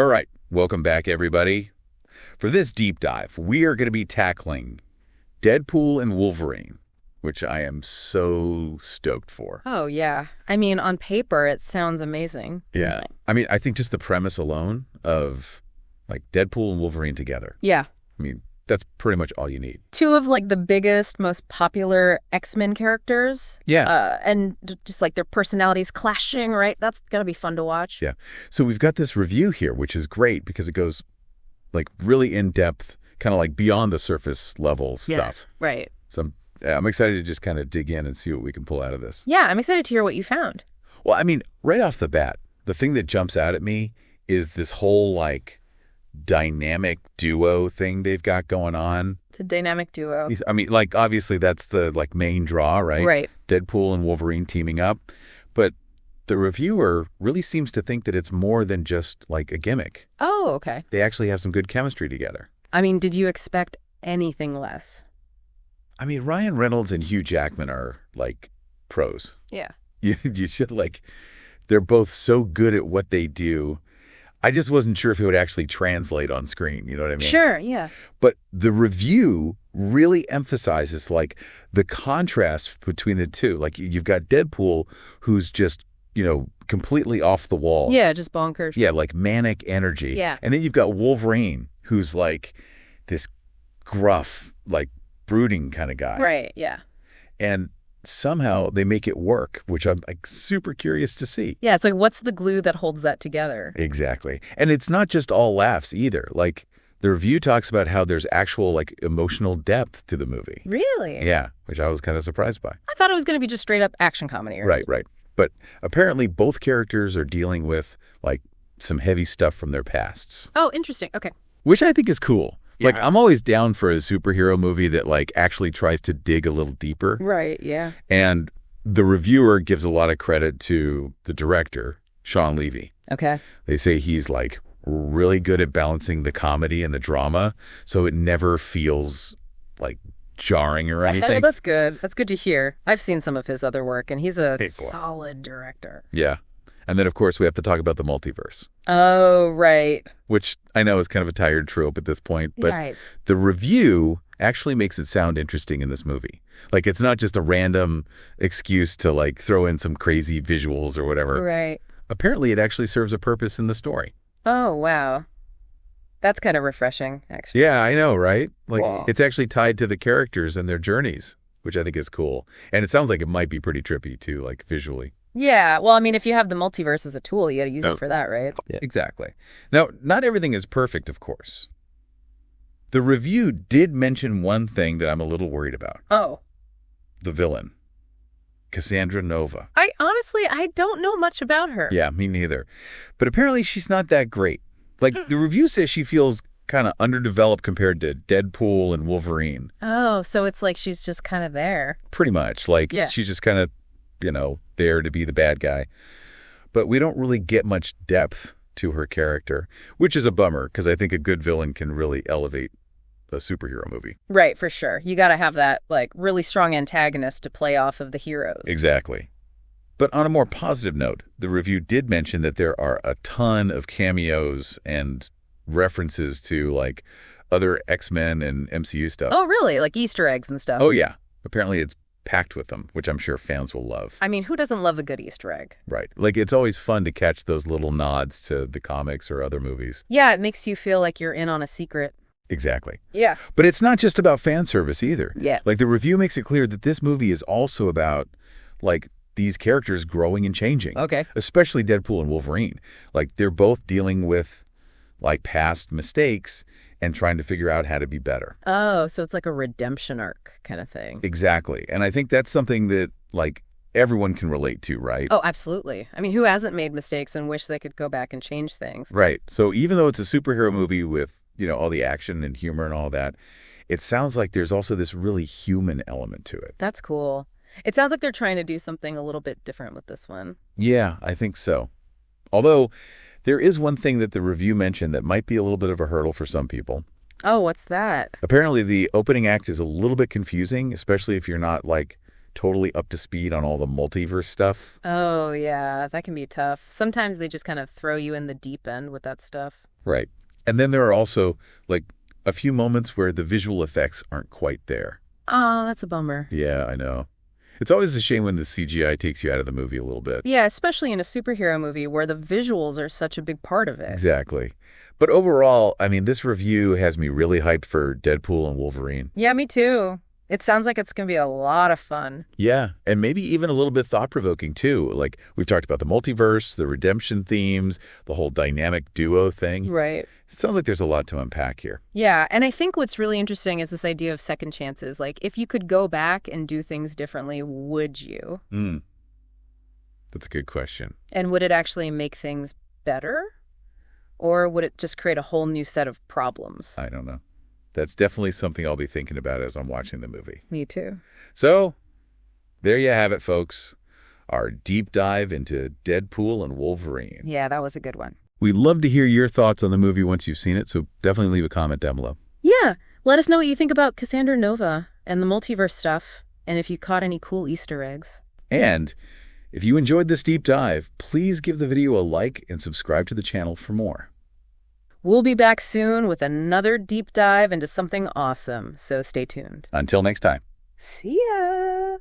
All right, welcome back, everybody. For this deep dive, we are going to be tackling Deadpool and Wolverine, which I am so stoked for. Oh, yeah. I mean, on paper, it sounds amazing. Yeah. I mean, I think just the premise alone of, like, Deadpool and Wolverine together. Yeah. I mean, that's pretty much all you need. Two of, like, the biggest, most popular X-Men characters. Yeah. And just, like, their personalities clashing, right? That's going to be fun to watch. Yeah. So we've got this review here, which is great because it goes, like, really in-depth, kind of like beyond the surface level stuff. Yeah, right. So I'm excited to just kind of dig in and see what we can pull out of this. Yeah, I'm excited to hear what you found. Well, I mean, right off the bat, the thing that jumps out at me is this whole, like, dynamic duo thing they've got going on. The dynamic duo. I mean, like, obviously that's the, like, main draw, right? Right. Deadpool and Wolverine teaming up. But the reviewer really seems to think that it's more than just, like, a gimmick. Oh, okay. They actually have some good chemistry together. I mean, did you expect anything less? I mean, Ryan Reynolds and Hugh Jackman are, like, pros. Yeah. You should, like, they're both so good at what they do. I just wasn't sure if it would actually translate on screen. You know what I mean? Sure, yeah. But the review really emphasizes, like, the contrast between the two. Like, you've got Deadpool, who's just, you know, completely off the walls. Yeah, just bonkers. Yeah, like manic energy. Yeah. And then you've got Wolverine, who's, like, this gruff, like, brooding kind of guy. Right, yeah. And somehow they make it work, which I'm, like, super curious to see. Yeah, it's like, what's the glue that holds that together? Exactly. And it's not just all laughs either. Like, the review talks about how there's actual, like, emotional depth to the movie. Really? Yeah, which I was kind of surprised by. I thought it was going to be just straight up action comedy. Right. But apparently both characters are dealing with, like, some heavy stuff from their pasts. Oh, interesting. Okay. Which I think is cool. Yeah. Like, I'm always down for a superhero movie that, like, actually tries to dig a little deeper. Right, yeah. And the reviewer gives a lot of credit to the director, Shawn Levy. Okay. They say he's, like, really good at balancing the comedy and the drama, so it never feels, like, jarring or anything. That's good. That's good to hear. I've seen some of his other work, and he's a solid director. Yeah. And then, of course, we have to talk about the multiverse. Oh, right. Which I know is kind of a tired trope at this point, but right. The review actually makes it sound interesting in this movie. Like, it's not just a random excuse to, like, throw in some crazy visuals or whatever. Right. Apparently, it actually serves a purpose in the story. Oh, wow. That's kind of refreshing, actually. Yeah, I know, right? Like, Wow. It's actually tied to the characters and their journeys, which I think is cool. And it sounds like it might be pretty trippy, too, like, visually. Yeah, well, I mean, if you have the multiverse as a tool, you got to use it for that, right? Yeah, exactly. Now, not everything is perfect, of course. The review did mention one thing that I'm a little worried about. Oh. The villain, Cassandra Nova. I don't know much about her. Yeah, me neither. But apparently she's not that great. Like, the review says she feels kind of underdeveloped compared to Deadpool and Wolverine. Oh, so it's like she's just kind of there. Pretty much. Like, yeah. She's just kind of, you know, there to be the bad guy. But we don't really get much depth to her character, which is a bummer because I think a good villain can really elevate a superhero movie. Right, for sure. You got to have that, like, really strong antagonist to play off of the heroes. Exactly. But on a more positive note, the review did mention that there are a ton of cameos and references to, like, other X-Men and MCU stuff. Oh, really? Like Easter eggs and stuff? Oh, yeah. Apparently it's packed with them, which I'm sure fans will love. I mean, who doesn't love a good Easter egg? Right. Like, it's always fun to catch those little nods to the comics or other movies. Yeah, it makes you feel like you're in on a secret. Exactly. Yeah. But it's not just about fan service either. Yeah. Like, the review makes it clear that this movie is also about, like, these characters growing and changing. Okay. Especially Deadpool and Wolverine. Like, they're both dealing with, like, past mistakes and trying to figure out how to be better. Oh, so it's like a redemption arc kind of thing. Exactly. And I think that's something that, like, everyone can relate to, right? Oh, absolutely. I mean, who hasn't made mistakes and wish they could go back and change things? Right. So even though it's a superhero movie with, you know, all the action and humor and all that, it sounds like there's also this really human element to it. That's cool. It sounds like they're trying to do something a little bit different with this one. Yeah, I think so. Although, there is one thing that the review mentioned that might be a little bit of a hurdle for some people. Oh, what's that? Apparently, the opening act is a little bit confusing, especially if you're not, like, totally up to speed on all the multiverse stuff. Oh, yeah, that can be tough. Sometimes they just kind of throw you in the deep end with that stuff. Right. And then there are also, like, a few moments where the visual effects aren't quite there. Oh, that's a bummer. Yeah, I know. It's always a shame when the CGI takes you out of the movie a little bit. Yeah, especially in a superhero movie where the visuals are such a big part of it. Exactly. But overall, I mean, this review has me really hyped for Deadpool and Wolverine. Yeah, me too. It sounds like it's going to be a lot of fun. Yeah, and maybe even a little bit thought-provoking, too. Like, we've talked about the multiverse, the redemption themes, the whole dynamic duo thing. Right. It sounds like there's a lot to unpack here. Yeah, and I think what's really interesting is this idea of second chances. Like, if you could go back and do things differently, would you? That's a good question. And would it actually make things better? Or would it just create a whole new set of problems? I don't know. That's definitely something I'll be thinking about as I'm watching the movie. Me too. So, there you have it, folks. Our deep dive into Deadpool and Wolverine. Yeah, that was a good one. We'd love to hear your thoughts on the movie once you've seen it, so definitely leave a comment down below. Yeah, let us know what you think about Cassandra Nova and the multiverse stuff, and if you caught any cool Easter eggs. And if you enjoyed this deep dive, please give the video a like and subscribe to the channel for more. We'll be back soon with another deep dive into something awesome, so stay tuned. Until next time. See ya!